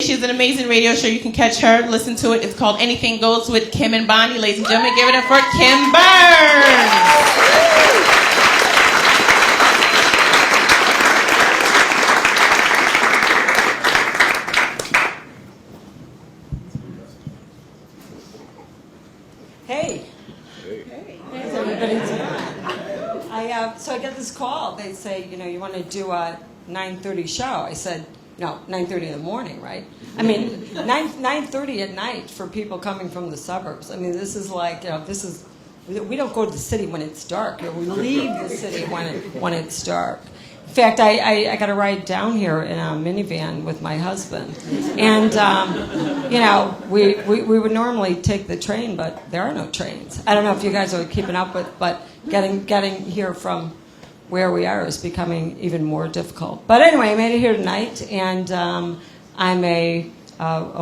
She has an amazing radio show. You can catch her, listen to it. It's called Anything Goes with Kim and Bonnie. Ladies and gentlemen, give it up for Kim Berns. Hey. How's everybody doing? So I get this call. They say, you want to do a 9:30 show. I said, no, 9:30 in the morning, right? I mean, 9:30 at night for people coming from the suburbs. I mean, this is like, we don't go to the city when it's dark. We leave the city when it's dark. In fact, I got a ride down here in a minivan with my husband, and we would normally take the train, but there are no trains. I don't know if you guys are keeping up with, but getting here from where we are is becoming even more difficult. But anyway, I made it here tonight, and I'm a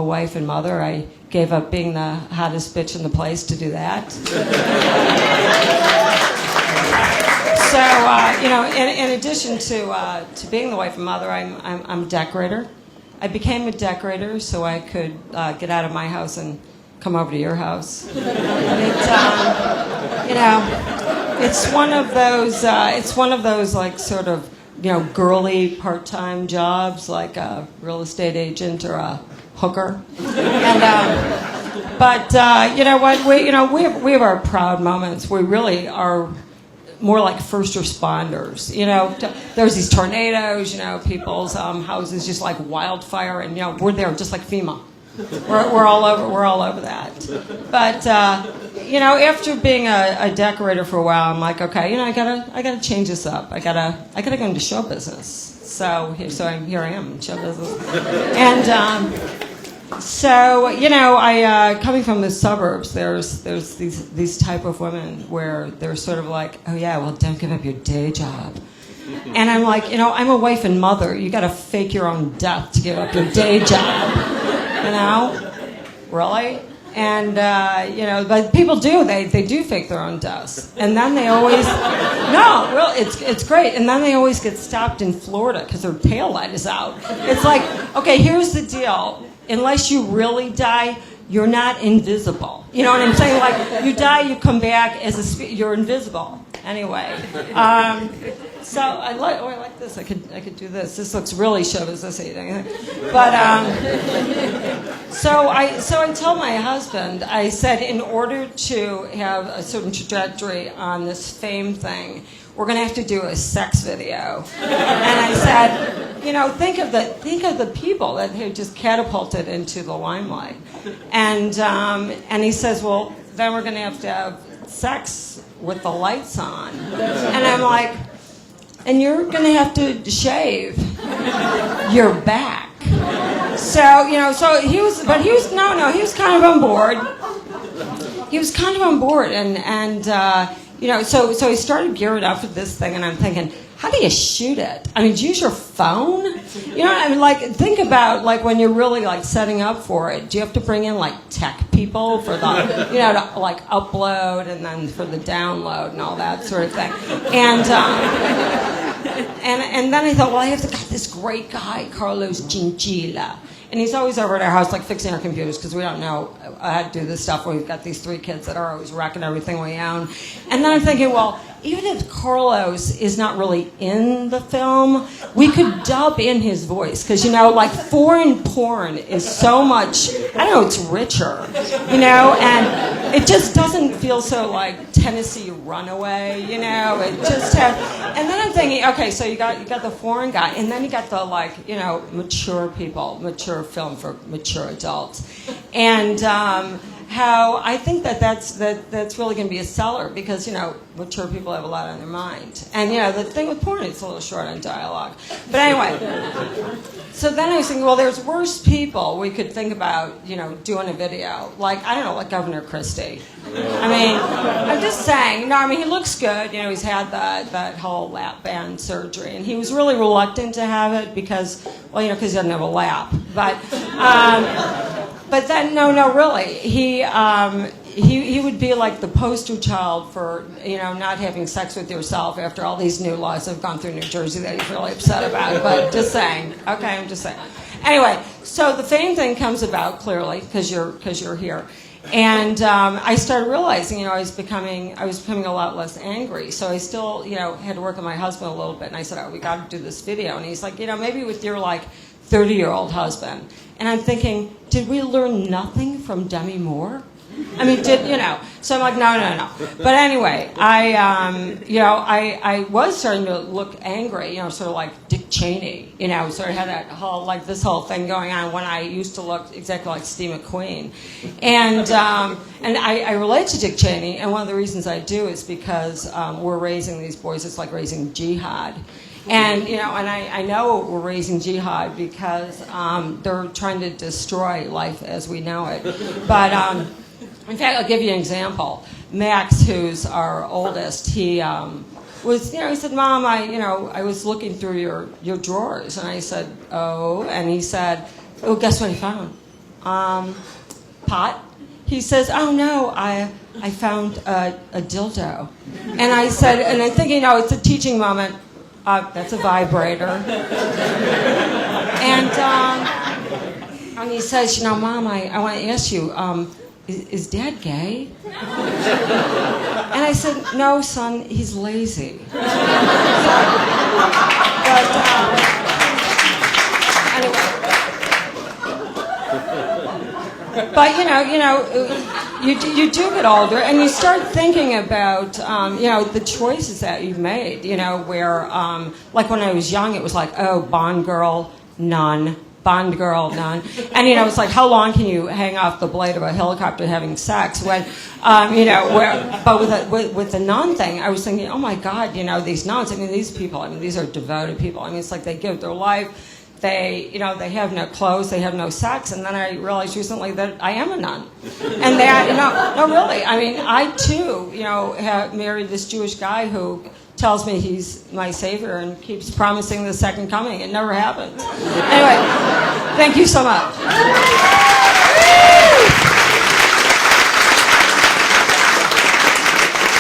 wife and mother. I gave up being the hottest bitch in the place to do that. So, in addition to being the wife and mother, I'm a decorator. I became a decorator so I could get out of my house and come over to your house. It's one of those. It's one of those like sort of girly part-time jobs, like a real estate agent or a hooker. But you know what? We have our proud moments. We really are more like first responders. There's these tornadoes. People's houses just like wildfire, and we're there just like FEMA. We're all over that. But after being a decorator for a while, I'm like, okay, I gotta change this up. I gotta go into show business. So here I am in show business, and I coming from the suburbs, there's these type of women where they're sort of like, oh yeah, well don't give up your day job. And I'm like, I'm a wife and mother. You got to fake your own death to give up your day job. Really? And, but people do. They do fake their own deaths. And then they always, no, really, it's great. And then they always get stopped in Florida because their tail light is out. It's like, okay, here's the deal. Unless you really die, you're not invisible. You know what I'm saying? Like, you die, you come back as you're invisible. Anyway. So I like this. I could do this. This looks really show businessy. But so I told my husband. I said, in order to have a certain trajectory on this fame thing, we're going to have to do a sex video. And I said, think of the people that have just catapulted into the limelight. And he says, well, then we're going to have sex with the lights on. And I'm like, and you're going to have to shave your back. So he was kind of on board. He was kind of on board, and so he started gearing up for this thing, and I'm thinking, how do you shoot it? I mean, do you use your phone? Like, think about, like, when you're really, like, setting up for it. Do you have to bring in, like, tech people for the, to, like, upload and then for the download and all that sort of thing? And then I thought, well, I have got this great guy, Carlos Chinchilla. And he's always over at our house, like, fixing our computers, because we don't know how to do this stuff. We've got these 3 kids that are always wrecking everything we own. And then I'm thinking, well, even if Carlos is not really in the film, we could dub in his voice. Because, like, foreign porn is so much, I don't know, it's richer, and it just doesn't feel so, like, Tennessee Runaway, it just has, and then I'm thinking, okay, so you got the foreign guy, and then you got the, like, mature people, mature film for mature adults. And how I think that's really going to be a seller because, mature people have a lot on their mind. And, the thing with porn, it's a little short on dialogue. But anyway, so then I was thinking, well, there's worse people we could think about, doing a video. Like, I don't know, like Governor Christie. I mean, I'm just saying, he looks good. He's had that whole lap band surgery. And he was really reluctant to have it because he doesn't have a lap. But then, no, really, he would be like the poster child for, not having sex with yourself after all these new laws have gone through New Jersey that he's really upset about. But just saying. Okay, I'm just saying. Anyway, so the fame thing comes about clearly because you're here. And I started realizing, I was becoming a lot less angry. So I still, had to work with my husband a little bit. And I said, we got to do this video. And he's like, maybe with your 30-year-old husband. And I'm thinking, did we learn nothing from Demi Moore? I mean, So I'm like, no. But anyway, I was starting to look angry, sort of like Dick Cheney, sort of had that whole, this whole thing going on when I used to look exactly like Steve McQueen. And I relate to Dick Cheney, and one of the reasons I do is because we're raising these boys, it's like raising jihad. And, and I know we're raising jihad because they're trying to destroy life as we know it. But, in fact, I'll give you an example. Max, who's our oldest, he was, he said, Mom, I was looking through your drawers. And I said, oh. And he said, oh, guess what he found? Pot. He says, oh, no, I found a dildo. And I said, and I'm thinking, it's a teaching moment. That's a vibrator. And he says, Mom, I want to ask you, is Dad gay? And I said, no, son, he's lazy. But anyway. But you do get older, and you start thinking about the choices that you've made. Where like when I was young, it was like, oh, Bond girl, none. Bond girl, none. And, it's like, how long can you hang off the blade of a helicopter having sex? When, but with the nun thing, I was thinking, oh, my God, these nuns, these people, these are devoted people. It's like they give their life. They, they have no clothes, they have no sex. And then I realized recently that I am a nun. And that, no, really. I, too, have married this Jewish guy who tells me he's my savior and keeps promising the second coming. It never happens. Anyway, thank you so much.